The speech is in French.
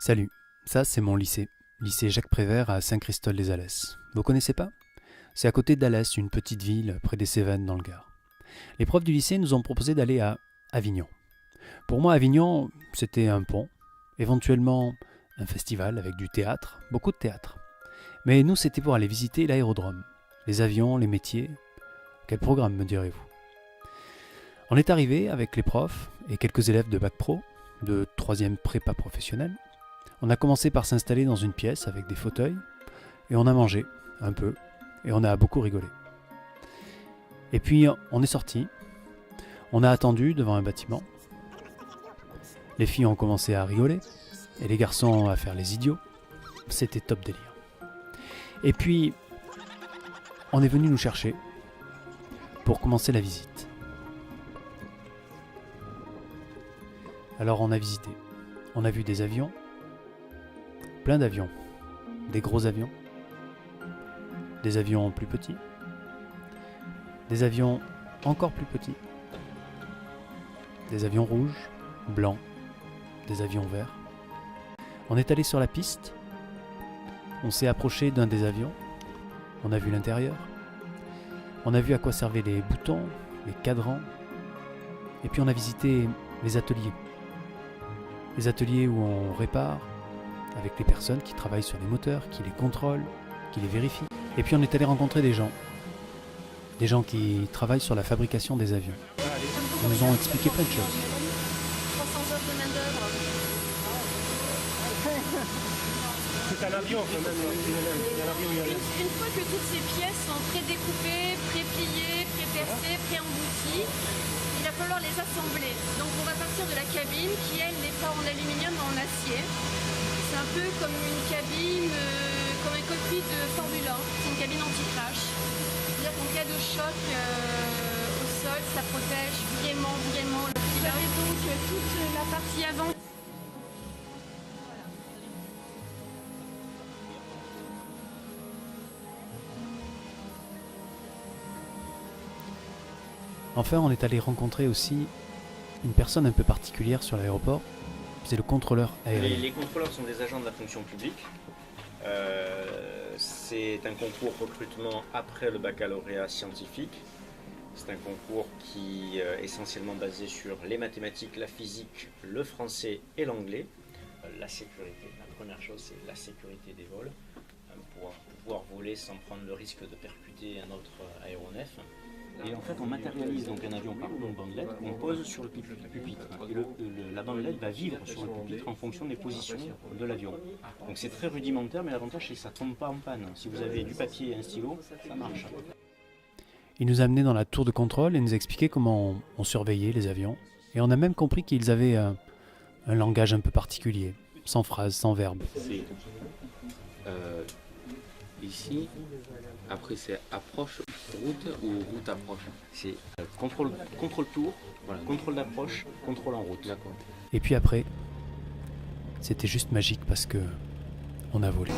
Salut, ça c'est mon lycée Jacques Prévert à Saint-Christol-les-Alès. Vous connaissez pas? C'est à côté d'Alès, une petite ville près des Cévennes dans le Gard. Les profs du lycée nous ont proposé d'aller à Avignon. Pour moi, Avignon, c'était un pont, éventuellement un festival avec du théâtre, beaucoup de théâtre. Mais nous, c'était pour aller visiter l'aérodrome, les avions, les métiers. Quel programme, me direz-vous? On est arrivé avec les profs et quelques élèves de bac pro, de 3e prépa professionnelle. On a commencé par s'installer dans une pièce avec des fauteuils et on a mangé un peu et on a beaucoup rigolé. Et puis on est sorti, on a attendu devant un bâtiment. Les filles ont commencé à rigoler et les garçons à faire les idiots. C'était top délire. Et puis on est venu nous chercher pour commencer la visite. Alors on a visité, on a vu des avions, plein d'avions, des gros avions, des avions plus petits, des avions encore plus petits, des avions rouges, blancs, des avions verts. On est allé sur la piste, on s'est approché d'un des avions, on a vu l'intérieur, on a vu à quoi servaient les boutons, les cadrans, et puis on a visité les ateliers. Les ateliers où on répare, avec les personnes qui travaillent sur les moteurs, qui les contrôlent, qui les vérifient. Et puis on est allé rencontrer des gens qui travaillent sur la fabrication des avions. Ils nous ont expliqué plein de choses. 300 heures de main-d'œuvre. C'est un avion quand même. Une fois que toutes ces pièces sont pré-découpées, pré-pliées, pré-percées, pré-embouties, il va falloir les assembler. Donc on va partir de la cabine qui elle n'est pas en aluminium mais en acier. C'est un peu comme une cabine, comme un cockpit de Formule 1. C'est une cabine anti-crash. C'est-à-dire qu'en cas de choc au sol, ça protège vraiment le pilote. Vous avez donc toute la partie avant. Enfin, on est allé rencontrer aussi une personne un peu particulière sur l'aéroport. C'est le contrôleur aérien. Les contrôleurs sont des agents de la fonction publique. C'est un concours recrutement après le baccalauréat scientifique. C'est un concours qui est essentiellement basé sur les mathématiques, la physique, le français et l'anglais. La sécurité, la première chose, c'est la sécurité des vols. Pour pouvoir voler sans prendre le risque de percuter un autre aéronef. Et en fait, on matérialise donc un avion par une bandelette qu'on pose sur le pupitre. Et la bandelette va vivre sur le pupitre en fonction des positions de l'avion. Donc c'est très rudimentaire, mais l'avantage c'est que ça ne tombe pas en panne. Si vous avez du papier et un stylo, ça marche. Il nous a amenés dans la tour de contrôle et nous a expliqué comment on surveillait les avions. Et on a même compris qu'ils avaient un langage un peu particulier, sans phrases, sans verbes. C'est ici, après c'est approche route ou route approche. C'est contrôle tour, voilà, contrôle d'approche, contrôle en route. D'accord. Et puis après, c'était juste magique parce que on a volé.